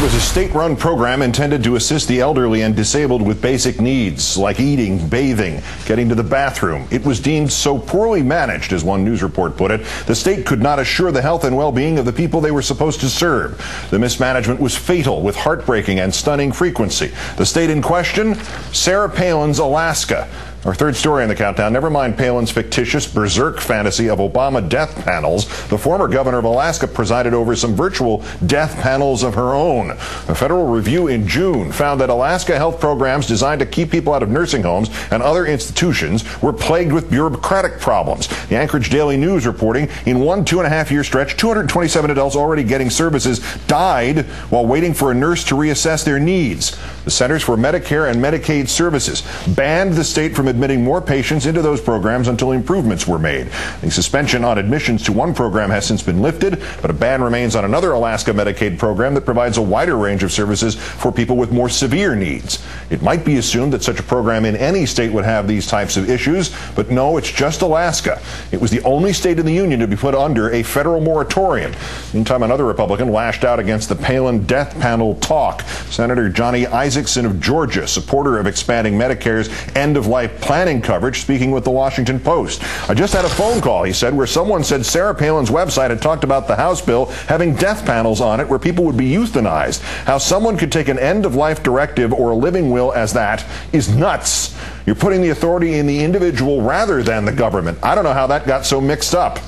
was a state-run program intended to assist the elderly and disabled with basic needs like eating, bathing, getting to the bathroom. It was deemed so poorly managed, as one news report put it, the state could not assure the health and well-being of the people they were supposed to serve. The mismanagement was fatal, with heartbreaking and stunning frequency. The state in question, Sarah Palin's Alaska. Our third story on the countdown. Never mind Palin's fictitious berserk fantasy of Obama death panels. The former governor of Alaska presided over some virtual death panels of her own. A federal review in June found that Alaska health programs designed to keep people out of nursing homes and other institutions were plagued with bureaucratic problems. The Anchorage Daily News reporting in one 2.5-year stretch, 227 adults already getting services died while waiting for a nurse to reassess their needs. The Centers for Medicare and Medicaid Services banned the state from admitting more patients into those programs until improvements were made. The suspension on admissions to one program has since been lifted, but a ban remains on another Alaska Medicaid program that provides a wider range of services for people with more severe needs. It might be assumed that such a program in any state would have these types of issues, but no, it's just Alaska. It was the only state in the union to be put under a federal moratorium. Meantime, another Republican lashed out against the Palin death panel talk. Senator Johnny Isaacson of Georgia, supporter of expanding Medicare's end-of-life planning coverage, speaking with the Washington Post. I just had a phone call, he said, where someone said Sarah Palin's website had talked about the House bill having death panels on it where people would be euthanized. How someone could take an end-of-life directive or a living will as that is nuts. You're putting the authority in the individual rather than the government. I don't know how that got so mixed up.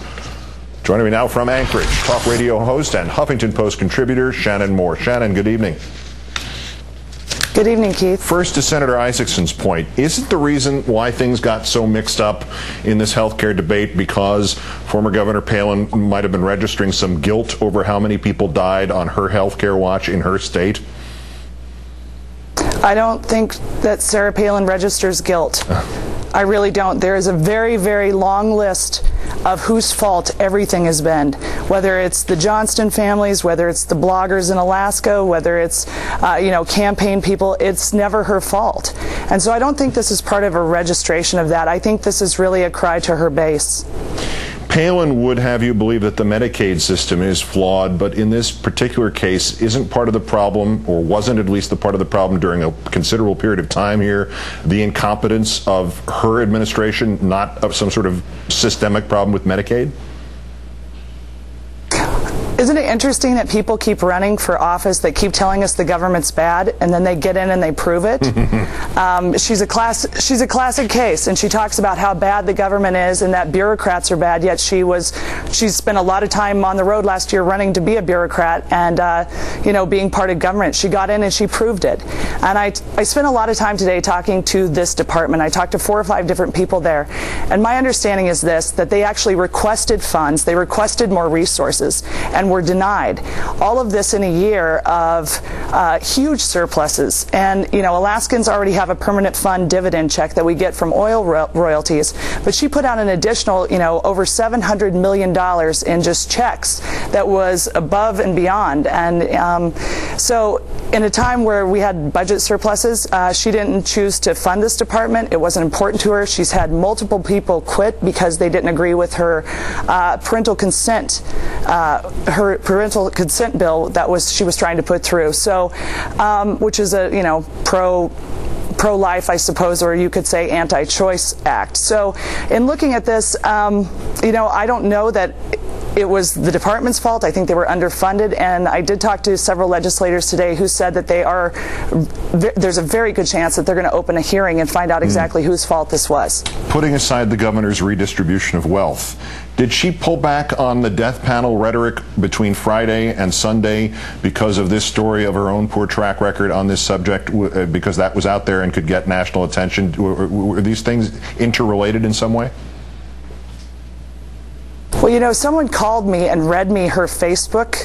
Joining me now from Anchorage, talk radio host and Huffington Post contributor Shannyn Moore. Shannyn, good evening. Good evening, Keith. First, to Senator Isaacson's point, isn't the reason why things got so mixed up in this health care debate because former Governor Palin might have been registering some guilt over how many people died on her health care watch in her state? I don't think that Sarah Palin registers guilt. I really don't. There is a very, very long list of whose fault everything has been, whether it's the Johnston families, whether it's the bloggers in Alaska, whether it's, campaign people. It's never her fault. And so I don't think this is part of a registration of that. I think this is really a cry to her base. Palin would have you believe that the Medicaid system is flawed, but in this particular case, isn't part of the problem, or wasn't at least the part of the problem during a considerable period of time here, the incompetence of her administration, not of some sort of systemic problem with Medicaid? Isn't it interesting that people keep running for office that keep telling us the government's bad, and then they get in and they prove it? She's a classic case, and she talks about how bad the government is and that bureaucrats are bad. Yet she spent a lot of time on the road last year running to be a bureaucrat and being part of government. She got in and she proved it. And I spent a lot of time today talking to this department. I talked to 4 or 5 different people there, and my understanding is this: that they actually requested funds, they requested more resources, and were denied. All of this in a year of huge surpluses. And, Alaskans already have a permanent fund dividend check that we get from oil royalties, but she put out an additional, over $700 million in just checks that was above and beyond. And so in a time where we had budget surpluses, she didn't choose to fund this department. It wasn't important to her. She's had multiple people quit because they didn't agree with her parental consent bill that she was trying to put through. So, which is a pro-life, I suppose, or you could say anti-choice act. So, in looking at this, I don't know that it was the department's fault. I think they were underfunded, and I did talk to several legislators today who said that there's a very good chance that they're going to open a hearing and find out exactly whose fault this was. Putting aside the governor's redistribution of wealth, did she pull back on the death panel rhetoric between Friday and Sunday because of this story of her own poor track record on this subject, because that was out there and could get national attention? Were these things interrelated in some way? Well, someone called me and read me her Facebook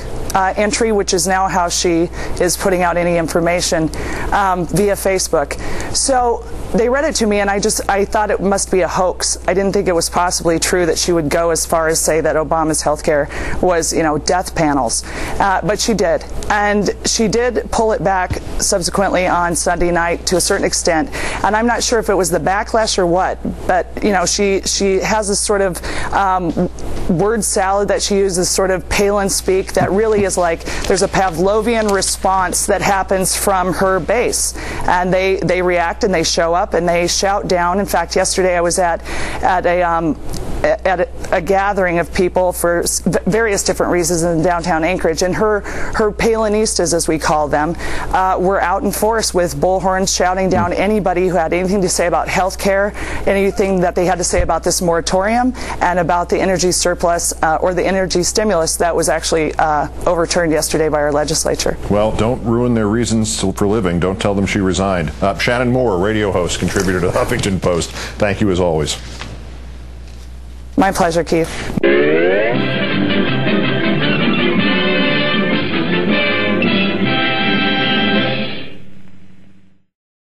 entry, which is now how she is putting out any information via Facebook. So they read it to me, and I thought it must be a hoax. I didn't think it was possibly true that she would go as far as say that Obama's health care was, death panels. But she did. And she did pull it back subsequently on Sunday night to a certain extent. And I'm not sure if it was the backlash or what, but, she has this sort of word salad that she uses, sort of Palin speak, that really Everybody is like, there's a Pavlovian response that happens from her base, and they react and they show up and they shout down. In fact, yesterday I was at a gathering of people for various different reasons in downtown Anchorage, and her Palinistas, as we call them, were out in force with bullhorns shouting down anybody who had anything to say about health care, anything that they had to say about this moratorium, and about the energy surplus or the energy stimulus that was actually overturned yesterday by our legislature. Well, don't ruin their reasons for living. Don't tell them she resigned. Shannyn Moore, radio host, contributor to the Huffington Post. Thank you as always. My pleasure, Keith.